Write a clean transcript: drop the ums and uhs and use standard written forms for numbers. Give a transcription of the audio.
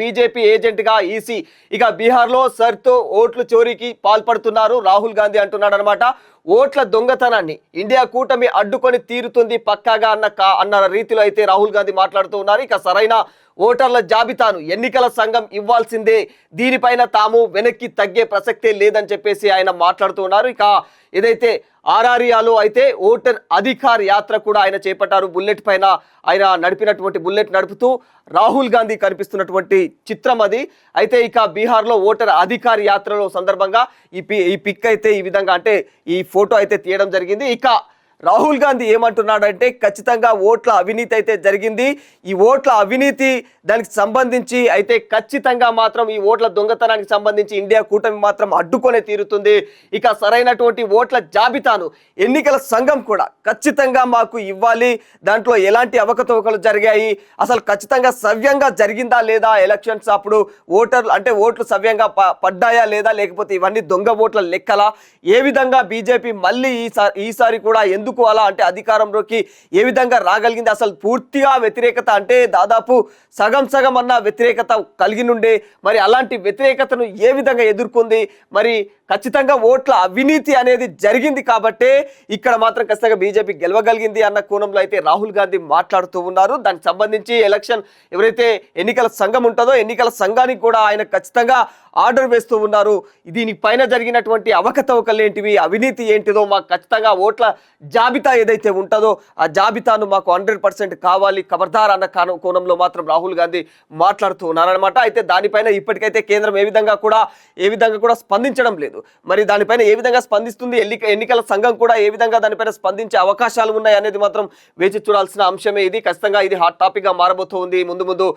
BJP agent గా EC ఇక బీహార్ లో సర్తో ఓట్లు చోరీకి పాల్పడుతున్నారు రాహుల్ గాంధీ అంటున్నాడు అనమాట. ఓట్ల దొంగతనాన్ని ఇండియా కూటమి అడ్డుకొని తీరుతుంది పక్కాగా అన్న రీతిలో అయితే రాహుల్ గాంధీ మాట్లాడుతూ ఉన్నారు. ఇక సరైన ఓటర్ల జాబితాను ఎన్నికల సంఘం ఇవ్వాల్సిందే, దీనిపైన తాము వెనక్కి తగ్గే ప్రసక్తే లేదని చెప్పేసి ఆయన మాట్లాడుతూ ఉన్నారు. ఇక ఏదైతే ఆర్ఆర్యాలో అయితే ఓటర్ అధికార్ యాత్ర కూడా ఆయన చేపట్టారు. బుల్లెట్ పైన ఆయన నడిపినటువంటి బుల్లెట్ నడుపుతూ రాహుల్ గాంధీ కనిపిస్తున్నటువంటి చిత్రం అది. అయితే ఇక బీహార్లో ఓటర్ అధికార్ యాత్రలో సందర్భంగా ఈ పిక్ అయితే ఈ విధంగా అంటే ఈ ఫోటో అయితే తీయడం జరిగింది. ఇక రాహుల్ గాంధీ ఏమంటున్నాడంటే ఖచ్చితంగా ఓట్ల అవినీతి అయితే జరిగింది. ఈ ఓట్ల అవినీతి దానికి సంబంధించి అయితే ఖచ్చితంగా మాత్రం ఈ ఓట్ల దొంగతనానికి సంబంధించి ఇండియా కూటమి మాత్రం అడ్డుకొనే తీరుతుంది. ఇక సరైనటువంటి ఓట్ల జాబితాను ఎన్నికల సంఘం కూడా ఖచ్చితంగా మాకు ఇవ్వాలి. దాంట్లో ఎలాంటి అవకతవకలు జరిగాయి, అసలు ఖచ్చితంగా సవ్యంగా జరిగిందా లేదా, ఎలక్షన్స్ అప్పుడు ఓట్లు సవ్యంగా పడ్డాయా లేదా, లేకపోతే ఇవన్నీ దొంగ ఓట్ల లెక్కలా, ఏ విధంగా బీజేపీ మళ్ళీ ఈసారి కూడా ఎందుకు అలా అంటే అధికారంలోకి ఏ విధంగా రాగలిగింది, అసలు పూర్తిగా వ్యతిరేకత అంటే దాదాపు సగం అన్న వ్యతిరేకత కలిగి నుండే మరి అలాంటి వ్యతిరేకతను ఏ విధంగా ఎదుర్కొంది, మరి ఖచ్చితంగా ఓట్ల అవినీతి అనేది జరిగింది కాబట్టే ఇక్కడ మాత్రం ఖచ్చితంగా బీజేపీ గెలవగలిగింది అన్న కోణంలో అయితే రాహుల్ గాంధీ మాట్లాడుతూ ఉన్నారు. దానికి సంబంధించి ఎలక్షన్ ఎవరైతే ఎన్నికల సంఘం ఉంటుందో ఎన్నికల సంఘానికి కూడా ఆయన ఖచ్చితంగా ఆర్డర్ వేస్తూ ఉన్నారు. దీనిపైన జరిగినటువంటి అవకతవకలు ఏంటివి, అవినీతి ఏంటిదో మాకు ఖచ్చితంగా ఓట్ల జాబితా ఏదైతే ఉంటుందో ఆ జాబితాను మాకు 100% కావాలి ఖబర్దార్ అన్న కోణంలో మాత్రం రాహుల్ గాంధీ మాట్లాడుతూ ఉన్నారనమాట. అయితే దానిపైన ఇప్పటికైతే కేంద్రం ఏ విధంగా కూడా స్పందించడం లేదు. మరి దానిపైన ఏ విధంగా స్పందిస్తుంది, ఎన్నికల సంఘం కూడా ఏ విధంగా దానిపైన స్పందించే అవకాశాలు ఉన్నాయి అనేది మాత్రం వేచి చూడాల్సిన అంశమే ఇది. ఖచ్చితంగా ఇది హాట్ టాపిక్ గా మారబోతోంది. ముందు